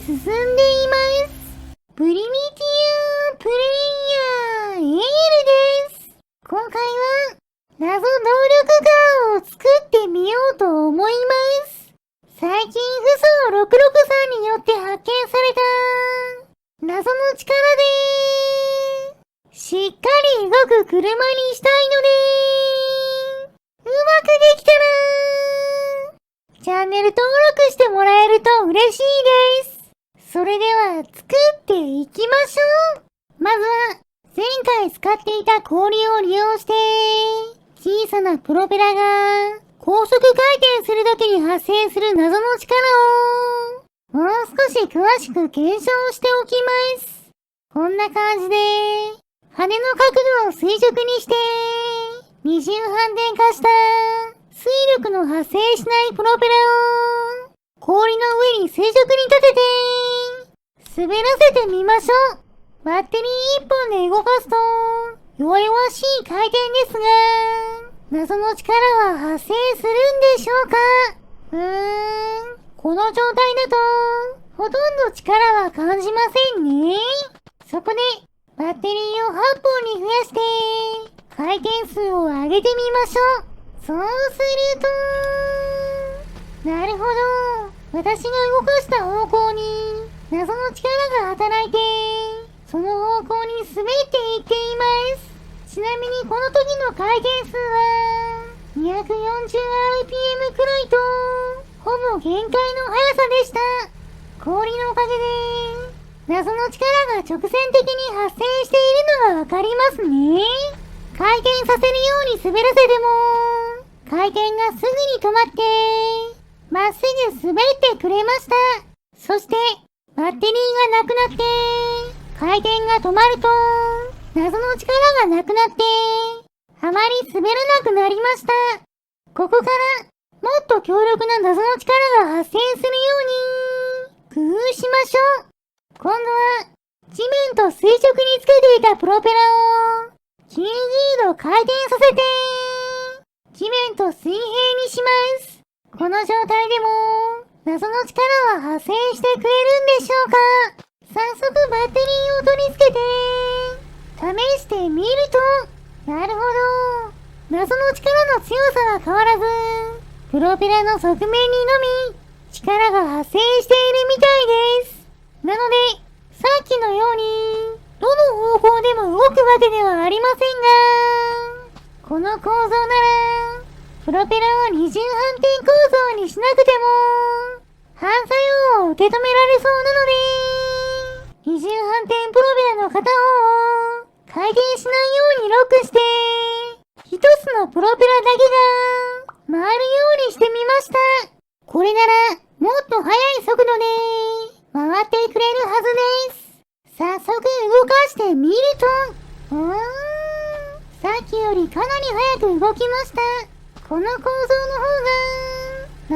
進んでいます。プリミティアプレイヤーエールです。今回は謎能力カーを作ってみようと思います。最近フソ663によって発見された謎の力でしっかり動く車にしたいのでうまくできたらチャンネル登録してもらえると嬉しいです。それでは作っていきましょう。まずは前回使っていた氷を利用して小さなプロペラが高速回転するときに発生する謎の力をもう少し詳しく検証しておきます。こんな感じで羽の角度を垂直にして二重反転化した水力の発生しないプロペラを氷の上に垂直に立てて滑らせてみましょう。バッテリー1本で動かすと弱々しい回転ですが謎の力は発生するんでしょうか。この状態だとほとんど力は感じませんね。そこでバッテリーを8本に増やして回転数を上げてみましょう。そうするとなるほど、私が動かした方向に謎の力が働いてその方向に滑っていっています。ちなみにこの時の回転数は 240rpm くらいとほぼ限界の速さでした。氷のおかげで謎の力が直線的に発生しているのがわかりますね。回転させるように滑らせても回転がすぐに止まってまっすぐ滑ってくれました。そしてバッテリーがなくなって回転が止まると謎の力がなくなってあまり滑らなくなりました。ここからもっと強力な謎の力が発生するように工夫しましょう。今度は地面と垂直につけていたプロペラを90度回転させて地面と水平にします。この状態でも謎の力は発生してくれるんでしょうか。早速バッテリーを取り付けて試してみるとなるほど、謎の力の強さは変わらずプロペラの側面にのみ力が発生しているみたいです。なのでさっきのようにどの方向でも動くわけではありませんがこの構造ならプロペラを二重反転構造にしなくても反作用を受け止められそうなので二重反転プロペラの片方を回転しないようにロックして一つのプロペラだけが回るようにしてみました。これならもっと速い速度で回ってくれるはずです。早速動かしてみるとさっきよりかなり速く動きました。この構造の方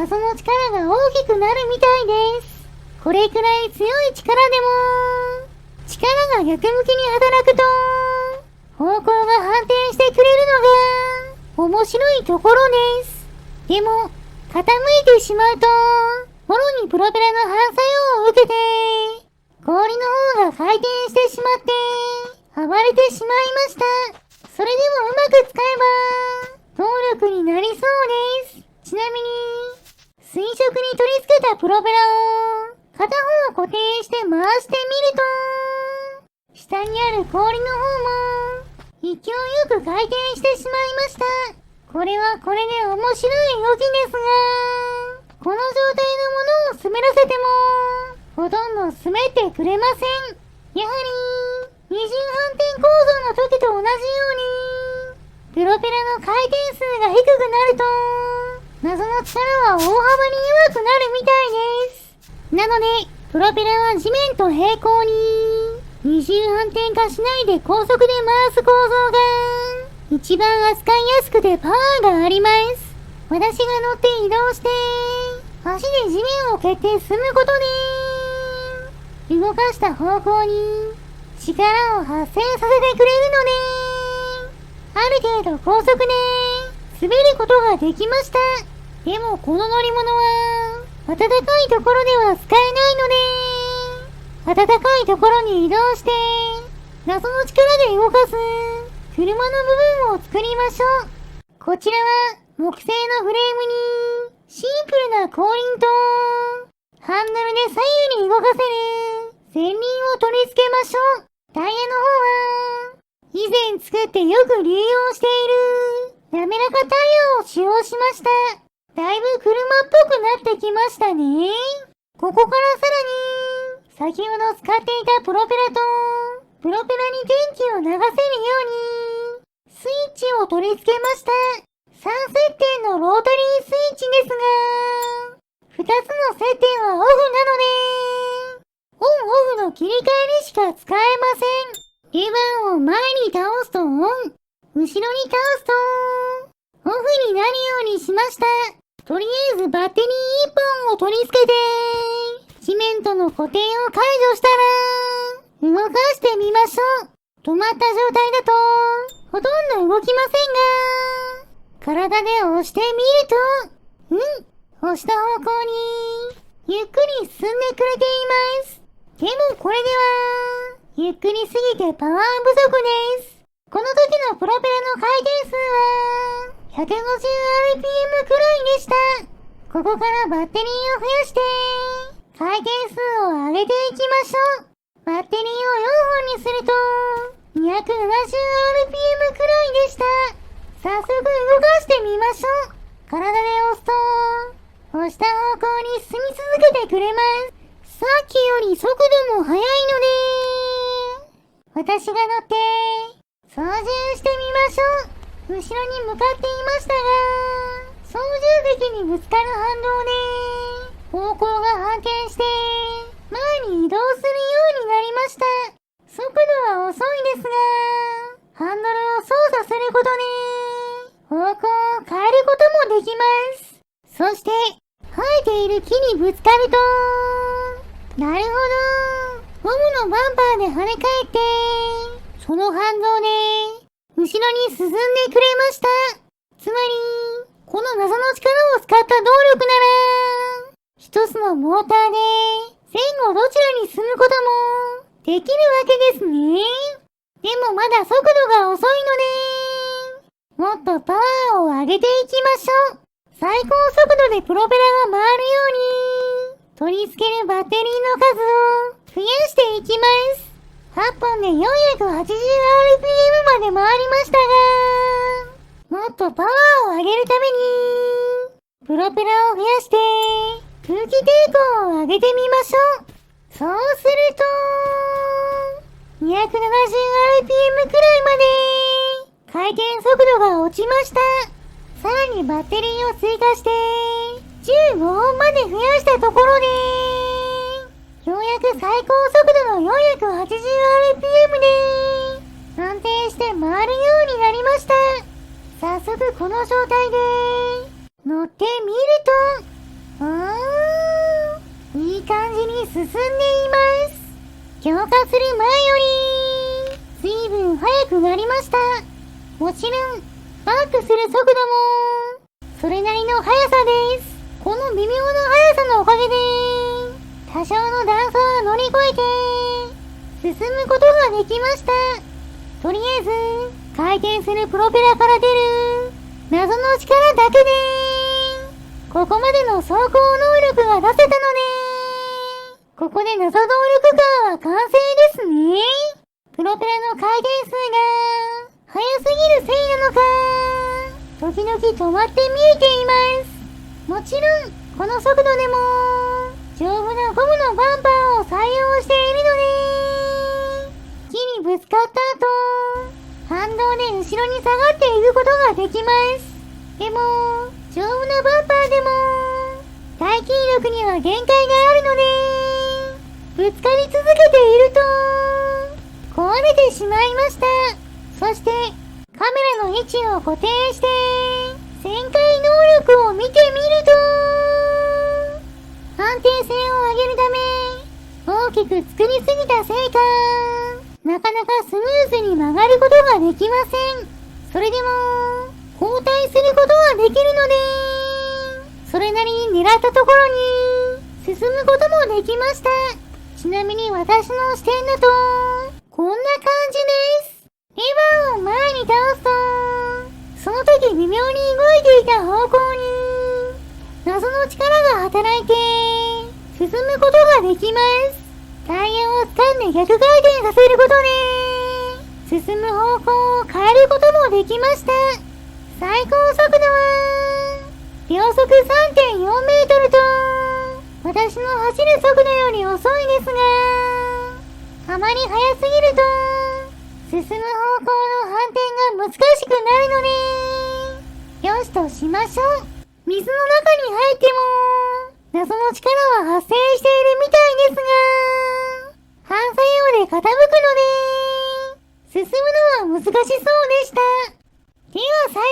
が謎の力が大きくなるみたいです。これくらい強い力でも力が逆向きに働くと方向が反転してくれるのが面白いところです。でも傾いてしまうともろにプロペラの反作用を受けて氷の方が回転してしまって暴れてしまいました。それでもうまく使えば動力になりそうです。ちなみに垂直に取り付けたプロペラを片方固定して回してみると下にある氷の方も勢いよく回転してしまいました。これはこれで面白い動きですがこの状態のものを滑らせてもほとんど滑ってくれません。やはり二重反転構造の時と同じようにプロペラの回転数が低くなると謎の力は大幅に弱くなるみたいです。なのでプロペラは地面と平行に二重反転化しないで高速で回す構造が一番扱いやすくてパワーがあります。私が乗って移動して足で地面を蹴って進むことで動かした方向に力を発生させてくれるのである程度高速で滑ることができました。でもこの乗り物は暖かいところでは使えないので暖かいところに移動して、謎の力で動かす車の部分を作りましょう。こちらは木製のフレームにシンプルな後輪とハンドルで左右に動かせる前輪を取り付けましょう。タイヤの方は以前作ってよく流用している滑らかタイヤを使用しました。だいぶ車っぽくなってきましたね。ここからさらに先ほど使っていたプロペラとプロペラに電気を流せるようにスイッチを取り付けました。3設定のロータリースイッチですが、2つの設定はオフなので、オンオフの切り替えにしか使えません。レバーを前に倒すとオン、後ろに倒すとオフになるようにしました。とりあえずバッテリー1本を取り付けて、地面との固定を解除したら、動かしてみましょう。止まった状態だと、ほとんど動きませんが、体で押してみると、押した方向に、ゆっくり進んでくれています。でもこれでは、ゆっくりすぎてパワー不足です。この時のプロペラの回転数は、150rpm くらいでした。ここからバッテリーを増やして、回転数を上げていきましょう。バッテリーを4本にすると、270rpm くらいでした。早速動かしてみましょう。体で押すと、押した方向に進み続けてくれます。さっきより速度も速いので、私が乗って、操縦してみましょう。後ろに向かっていましたが、操縦席にぶつかる反動で、方向が反転して、前に移動するようになりました。速度は遅いですが、ハンドルを操作することで、方向を変えることもできます。そして、生えている木にぶつかると、なるほど、ゴムのバンパーで跳ね返って、その反動で、後ろに進んでくれました。つまり、この謎の力を使った動力なら、一つのモーターで前後どちらに進むこともできるわけですね。でもまだ速度が遅いので、もっとパワーを上げていきましょう。最高速度でプロペラが回るように、取り付けるバッテリーの数を増やしていきます。8本で 480rpm まで回りましたが、もっとパワーを上げるために、プロペラを増やして、空気抵抗を上げてみましょう。そうすると、270rpm くらいまで、回転速度が落ちました。さらにバッテリーを追加して、15本まで増やしたところで、ようやく最高速度の 480rpm で安定して回るようになりました。早速この状態で乗ってみると、いい感じに進んでいます。強化する前より随分速くなりました。もちろんバックする速度もそれなりの速さです。この微妙な速さのおかげで多少の段差は乗り越えて進むことができました。とりあえず回転するプロペラから出る謎の力だけでここまでの走行能力が出せたので、ここで謎動力カーは完成ですね。プロペラの回転数が速すぎるせいなのか、時々止まって見えています。もちろんこの速度でも丈夫なゴムのバンパーを採用しているので、木にぶつかった後、反動で後ろに下がっていくことができます。でも、丈夫なバンパーでも、耐久力には限界があるので、ぶつかり続けていると、壊れてしまいました。そして、カメラの位置を固定して、旋回能力を見てみると、安定性を上げるため、大きく作りすぎたせいか、なかなかスムーズに曲がることができません。それでも、後退することはできるので、それなりに狙ったところに進むこともできました。ちなみに私の視点だと、こんな感じです。レバーを前に倒すと、その時微妙に動いていた方向に、謎の力が働いて、進むことができます。タイヤを掴んで逆回転させることで、進む方向を変えることもできました。最高速度は、秒速 3.4 メートルと、私の走る速度より遅いですが、あまり速すぎると、進む方向の反転が難しくなるので、よしとしましょう。水の中に入っても、謎の力は発生しているみたいですが、反作用で傾くので、進むのは難しそうでした。では最後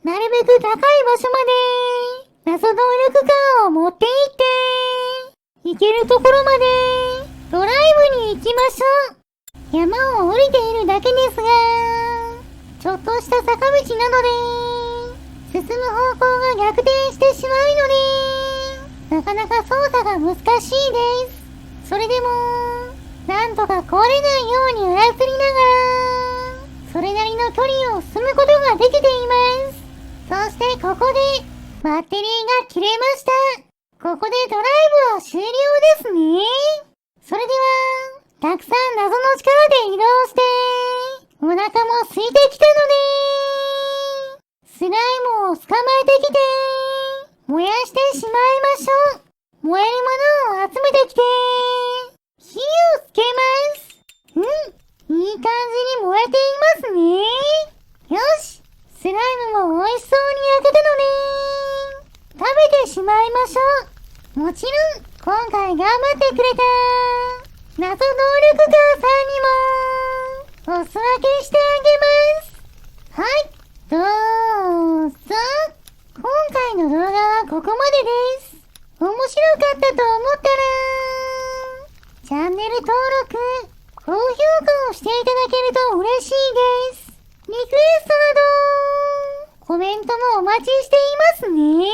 は、なるべく高い場所まで、謎動力カーを持って行って、行けるところまで、ドライブに行きましょう。山を降りているだけですが、ちょっとした坂道などで、進む方向が逆転してしまうので、なかなか操作が難しいです。それでも、なんとか壊れないように操りながら、それなりの距離を進むことができています。そしてここで、バッテリーが切れました。ここでドライブは終了ですね。それでは、たくさん謎の力で移動して、お腹も空いてきたので、スライムを捕まえてきて、燃やしてしまいましょう。燃えるものを集めてきて、火をつけます。いい感じに燃えていますね。よし、スライムも美味しそうに焼けたので、食べてしまいましょう。もちろん、今回頑張ってくれた、謎能力カーさんにも、お裾分けしてあげます。はい、どうぞ。今回の動画はここまでです。面白かったと思ったら、チャンネル登録、高評価をしていただけると嬉しいです。リクエストなど、コメントもお待ちしていますね。